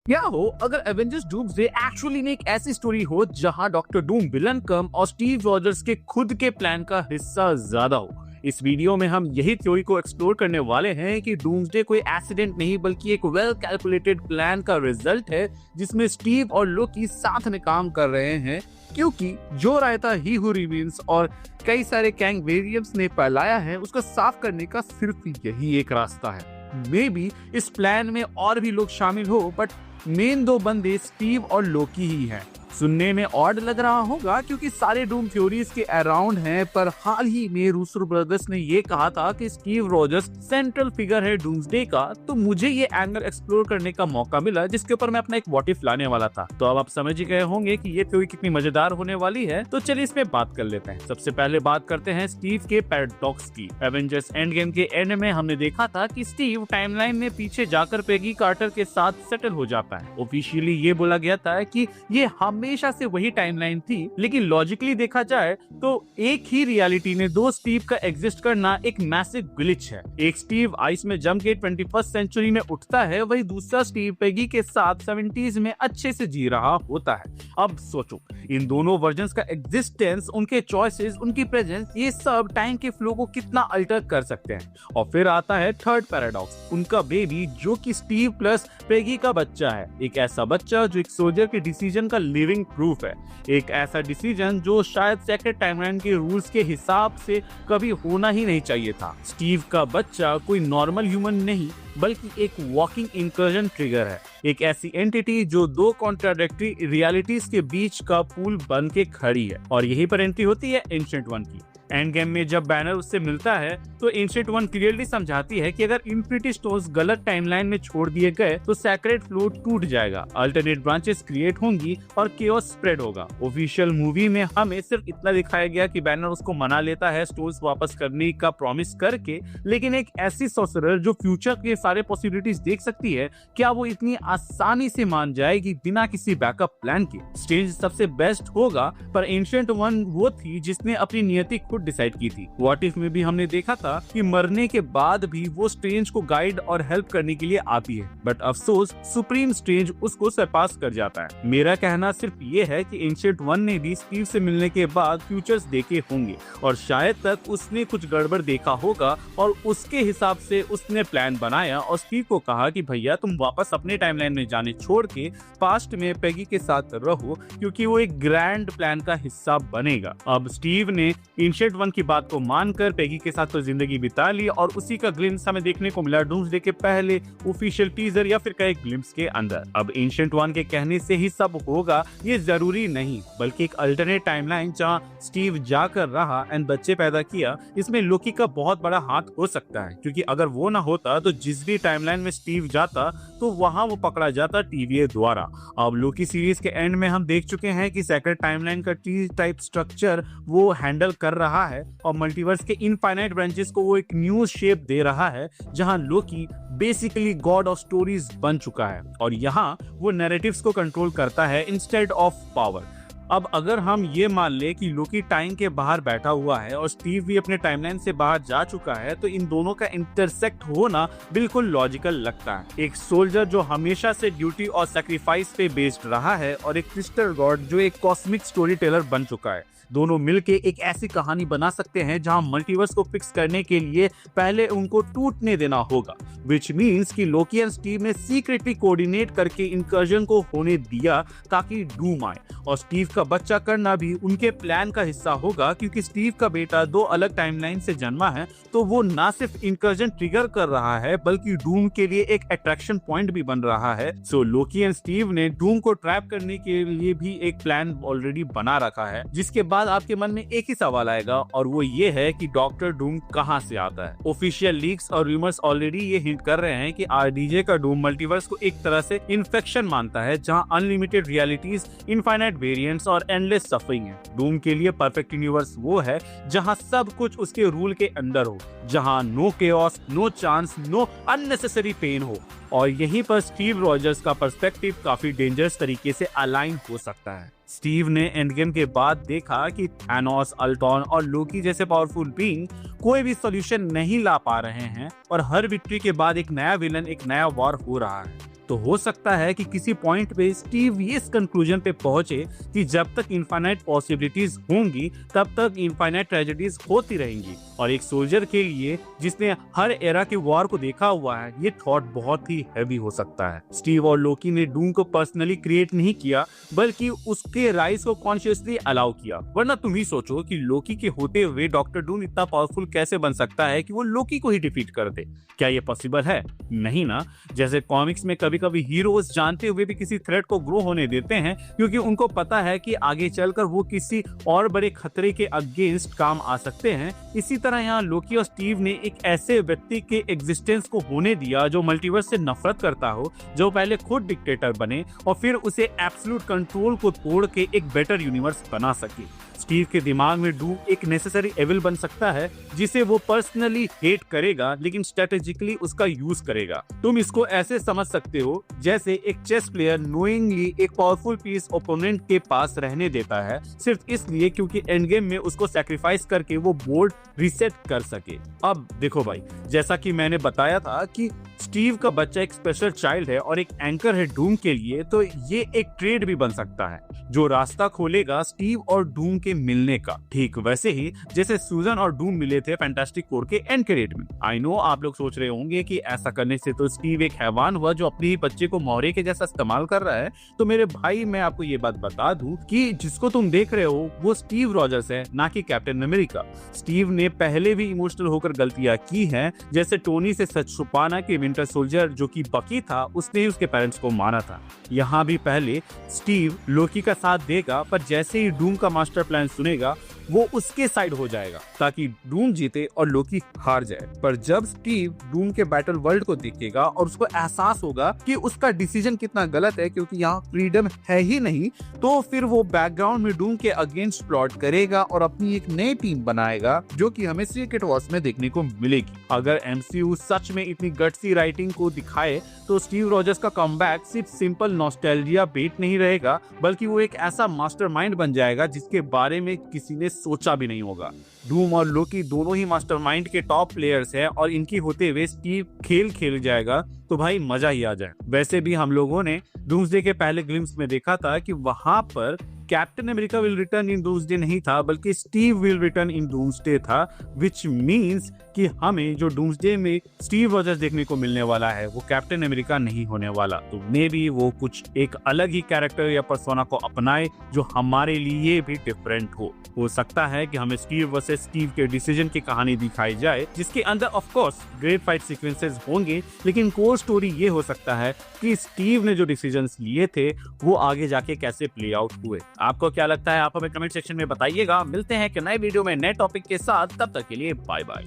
क्या हो अगर एवेंजर्स डूम्सडे एक्चुअली में एक ऐसी स्टोरी हो जहां डॉक्टर डूम विलन कम और स्टीव रॉजर्स के खुद के प्लान का हिस्सा ज्यादा हो। इस वीडियो में हम यही थ्योरी को एक्सप्लोर करने वाले हैं कि डूम्सडे कोई एक्सीडेंट नहीं बल्कि एक वेल कैलकुलेटेड प्लान का रिजल्ट है जिसमें स्टीव और लोकी साथ में काम कर रहे हैं, क्योंकि जो रायता ही हू रिमेन्स और कई सारे कैंग वेरिएंट्स ने फैलाया है उसको साफ करने का सिर्फ यही एक रास्ता है। मे बी इस प्लान में और भी लोग शामिल हो, बट मेन दो बंदे स्टीव और लोकी ही हैं। सुनने में ऑड लग रहा होगा क्योंकि सारे डूम थ्योरीज के अराउंड हैं, पर हाल ही में रूसो ब्रदर्स ने ये कहा था कि स्टीव रॉजर्स सेंट्रल फिगर है डूम्सडे का, तो मुझे ये एंगल एक्सप्लोर करने का मौका मिला जिसके ऊपर मैं अपना एक व्हाट इफ लाने वाला था। तो अब आप समझ ही गए होंगे कि ये थ्योरी कितनी मजेदार होने वाली है, तो चलिए इसमें बात कर लेते हैं। सबसे पहले बात करते हैं स्टीव के पैराडॉक्स की। एवेंजर्स एंड गेम के एंड में हमने देखा था कि स्टीव टाइमलाइन में पीछे जाकर पेगी कार्टर के साथ सेटल हो जाता है। ऑफिशियली ये बोला गया था कि ये हमेशा से वही टाइमलाइन थी, लेकिन लॉजिकली देखा जाए तो एक ही रियलिटी में दो स्टीव का एग्जिस्ट करना एक मैसिव ग्लिच है। एक स्टीव आइस में जम के 21st सेंचुरी में उठता है, वही दूसरा स्टीव पेगी के साथ 70s में अच्छे से जी रहा होता है। अब सोचो इन दोनों वर्जन्स का एग्जिस्टेंस, उनके चॉइसेस, उनकी प्रेजेंस, ये सब टाइम के फ्लो को कितना अल्टर कर सकते हैं। और फिर आता है थर्ड पैराडॉक्स, उनका बेबी जो कि स्टीव प्लस पेगी का बच्चा है। एक ऐसा बच्चा जो एक सोल्जर के डिसीजन का लिविंग प्रूफ है। एक ऐसा डिसीजन जो शायद सेक्रेट टाइमलाइन के रूल्स के हिसाब से कभी होना ही नहीं चाहिए था। स्टीव का बच्चा कोई नॉर्मल ह्यूमन नहीं बल्कि एक वॉकिंग इंकर्जन ट्रिगर है, एक ऐसी एंटिटी जो दो कॉन्ट्राडिक्टरी रियलिटीज के बीच का पुल बन के खड़ी है। और यही पर एंट्री होती है एंशिएंट वन की। एंड गेम में जब बैनर उससे मिलता है तो एंशिएंट वन क्लियरली समझाती है कि अगर इन्फिनिटी स्टोन्स गलत टाइमलाइन में छोड़ दिए गए तो सैक्रेड फ्लो टूट जाएगा, अल्टरनेट ब्रांचेस क्रिएट होंगी और केओस स्प्रेड होगा। ऑफिशियल मूवी में हमें सिर्फ इतना दिखाया गया कि बैनर उसको मना लेता है स्टोन्स वापस करने का प्रॉमिस करके, लेकिन एक ऐसी सॉर्सरर जो फ्यूचर के सारे पॉसिबिलिटीज देख सकती है, क्या वो इतनी आसानी से मान जाएगी बिना किसी बैकअप प्लान के? स्ट्रेंज सबसे बेस्ट होगा, पर एंशिएंट वन वो थी जिसने अपनी नियति खुद डिसाइड की थी। व्हाट इफ में भी हमने देखा था कि मरने के बाद भी वो स्ट्रेंज को गाइड और हेल्प करने के लिए आती है, बट अफसोस सुप्रीम स्ट्रेंज उसको सरपास कर जाता है। मेरा कहना सिर्फ ये है कि एंशिएंट वन ने भी स्टीव से मिलने के बाद फ्यूचर्स देखे होंगे और शायद तक उसने कुछ गड़बड़ देखा होगा और उसके हिसाब से उसने प्लान बनाया और स्टीव को कहा कि भैया तुम वापस अपने टाइमलाइन में जाने छोड़ के पास्ट में पेगी के साथ रहो, क्योंकि वो एक ग्रैंड प्लान का हिस्सा बनेगा। अब स्टीव ने एंशिएंट वन की बात को मानकर पेगी के साथ तो जिंदगी बिता ली और उसी का ग्लिम्स हमें देखने को मिला डूम्सडे के पहले ऑफिशियल टीजर या फिर कई ग्लिम्स के अंदर। अब एंशिएंट वन के कहने से ही सब होगा ये जरूरी नहीं, बल्कि एक अल्टरनेट टाइमलाइन जहां स्टीव जाकर रहा एंड बच्चे पैदा किया, इसमें लोकी का बहुत बड़ा हाथ हो सकता है, क्योंकि अगर वो ना होता तो जिस भी टाइमलाइन में स्टीव जाता तो वहां वो पकड़ा जाता टीवीए द्वारा। अब लोकी सीरीज के एंड में हम देख चुके हैं कि सेक्रेट टाइमलाइन का टी टाइप स्ट्रक्चर वो हैंडल कर रहा है और मल्टीवर्स के इनफाइनाइट ब्रांचेस को वो एक न्यू शेप दे रहा है, जहां लोकी बेसिकली गॉड ऑफ स्टोरीज बन चुका है और यहाँ वो नैरेटिव्स को कंट्रोल करता है इंस्टेड ऑफ पावर। अब अगर हम ये मान ले कि लोकी टाइम के बाहर बैठा हुआ है और स्टीव भी अपने टाइमलाइन से बाहर जा चुका है, तो इन दोनों का इंटरसेक्ट होना बिल्कुल लॉजिकल लगता है। एक सोल्जर जो हमेशा से ड्यूटी और सैक्रिफाइस पे बेस्ड रहा है और एक क्रिस्टल गॉड जो एक कॉस्मिक स्टोरी टेलर बन चुका है, दोनों मिलके एक ऐसी कहानी बना सकते हैं जहां मल्टीवर्स को फिक्स करने के लिए पहले उनको टूटने देना होगा, विच मीन्स कि लोकी एंड स्टीव ने सीक्रेटली कोऑर्डिनेट करके इंकर्जन को होने दिया ताकि डूम आए, और स्टीव का बच्चा करना भी उनके प्लान का हिस्सा होगा, क्योंकि स्टीव का बेटा दो अलग टाइमलाइन से जन्मा है, तो वो ना सिर्फ इंकर्जन ट्रिगर कर रहा है बल्कि डूम के लिए एक अट्रैक्शन पॉइंट भी बन रहा है। सो लोकी एंड स्टीव ने डूम को ट्रैप करने के लिए भी एक प्लान ऑलरेडी बना रखा है, जिसके बाद आपके मन में एक ही सवाल आएगा और वो ये है कि डॉक्टर डूम कहां से आता है। ऑफिशियल लीक्स और रूमर्स ऑलरेडी ये हिंट कर रहे हैं कि आरडीजे का डूम मल्टीवर्स को एक तरह से इन्फेक्शन मानता है, जहां अनलिमिटेड रियलिटीज, इनफाइनाइट वेरिएंट्स और एंडलेस सफरिंग है। डूम के लिए परफेक्ट यूनिवर्स वो है जहां सब कुछ उसके रूल के अंदर हो, जहां no chaos, no chance, no unnecessary pain हो। और यहीं पर स्टीव रॉजर्स का पर्सपेक्टिव काफी डेंजरस तरीके से अलाइन हो सकता है। स्टीव ने एंडगेम के बाद देखा कि थैनोस, अल्ट्रॉन और लोकी जैसे पावरफुल बीइंग कोई भी सॉल्यूशन नहीं ला पा रहे हैं और हर विक्ट्री के बाद एक नया विलन, एक नया वॉर हो रहा है। तो हो सकता है कि किसी पॉइंट पे स्टीव इस कंक्लूजन पे पहुंचे कि जब तक इनफाइनाइट पॉसिबिलिटीज होंगी तब तक इनफाइनाइट ट्रेजेडीज होती रहेंगी। और एक सोल्जर के लिए जिसने हर एरा के वॉर को देखा हुआ है, ये थॉट बहुत ही हैवी हो सकता है। स्टीव और लोकी ने डूम को पर्सनली क्रिएट नहीं किया, बल्कि उसके राइज को कॉन्शियसली अलाउ किया। वरना तुम ही सोचो कि लोकी के होते हुए डॉक्टर डूम इतना पावरफुल कैसे बन सकता है कि वो लोकी को ही डिफीट कर दे। क्या ये पॉसिबल है? नहीं ना। जैसे कॉमिक्स में कभी कभी हीरोज जानते हुए भी किसी थ्रेट को ग्रो होने देते हैं, क्योंकि उनको पता है कि आगे चलकर वो किसी और बड़े खतरे के अगेंस्ट काम आ सकते हैं। इसी तरह यहाँ लोकी और स्टीव ने एक ऐसे व्यक्ति के एग्जिस्टेंस को होने दिया जो मल्टीवर्स से नफरत करता हो, जो पहले खुद डिक्टेटर बने और फिर उसे एब्सोल्यूट कंट्रोल को तोड़ के एक बेटर यूनिवर्स बना सके। स्टीव के दिमाग में डूम एक नेसेसरी एविल बन सकता है जिसे वो पर्सनली हेट करेगा, लेकिन स्ट्रेटेजिकली उसका यूज करेगा। तुम इसको ऐसे समझ सकते हो जैसे एक चेस प्लेयर नोइंगली एक पावरफुल पीस ओपोनेंट के पास रहने देता है, सिर्फ इसलिए क्योंकि एंड गेम में उसको सैक्रिफाइस करके वो बोर्ड रीसेट कर सके। अब देखो भाई, जैसा कि मैंने बताया था कि स्टीव का बच्चा एक स्पेशल चाइल्ड है और एक एंकर है डूम के लिए, तो ये एक ट्रेड भी बन सकता है जो रास्ता खोलेगा स्टीव और डूम के मिलने का। ठीक वैसे ही जैसे सूजन और डूम मिले थे फैंटास्टिक फोर के एंड क्रेडिट में। आई नो आप लोग सोच रहे होंगे कि ऐसा करने से तो स्टीव एक हैवान हुआ जो अपने ही बच्चे को मोहरे के जैसा इस्तेमाल कर रहा है। तो मेरे भाई, मैं आपको ये बात बता दूं कि जिसको तुम देख रहे हो वो स्टीव रॉजर्स है, ना कि कैप्टन अमेरिका। स्टीव ने पहले भी इमोशनल होकर गलतियां की हैं, जैसे टोनी से सच छुपाना कि विंटर सोल्जर जो कि बकी था उसने ही उसके पेरेंट्स को मारा था। यहाँ भी पहले स्टीव लोकी का साथ देगा, पर जैसे ही डूम का मास्टर प्लान सुनेगा वो उसके साइड हो जाएगा ताकि डूम जीते और लोकी हार जाए। पर जब स्टीव डूम के बैटल वर्ल्ड को देखेगा और उसको एहसास होगा कि उसका डिसीजन कितना गलत है, क्योंकि यहाँ फ्रीडम है ही नहीं, तो फिर वो बैकग्राउंड में डूम के अगेंस्ट प्लॉट करेगा और अपनी एक नई टीम बनाएगा जो कि हमें सीक्रेट वॉर्स में देखने को मिलेगी। अगर एमसीयू सच में इतनी गट्सी राइटिंग को दिखाए तो स्टीव रॉजर्स का कमबैक सिर्फ सिंपल नॉस्टैल्जिया बेट नहीं रहेगा, बल्कि वो एक ऐसा मास्टरमाइंड बन जाएगा जिसके बारे में किसी ने सोचा भी नहीं होगा। डूम और लोकी दोनों ही मास्टरमाइंड के टॉप प्लेयर्स हैं और इनकी होते हुए स्टीव खेल जाएगा तो भाई मजा ही आ जाए। वैसे भी हम लोगों ने डूम्सडे के पहले ग्लिम्स में देखा था कि वहां पर captain America will return in doomsday नहीं था, बल्कि Steve will return in doomsday था, विच मींस कि हमें जो डूम्सडे में स्टीव रॉजर्स देखने को मिलने वाला है वो कैप्टन अमेरिका नहीं होने वाला। तो मे बी वो कुछ एक अलग ही कैरेक्टर या पर्सोना को अपनाए जो हमारे लिए भी डिफरेंट हो सकता है कि हमें स्टीव वर्सेस स्टीव के डिसीजन की कहानी दिखाई जाए, जिसके अंदर of course great fight sequences होंगे, लेकिन कोर स्टोरी ये हो सकता है कि स्टीव ने जो डिसीजंस लिए थे वो आगे जाके कैसे प्ले आउट हुए। आपको क्या लगता है? आप हमें कमेंट सेक्शन में बताइएगा। मिलते हैं एक नए वीडियो में नए टॉपिक के साथ, तब तक के लिए बाय बाय।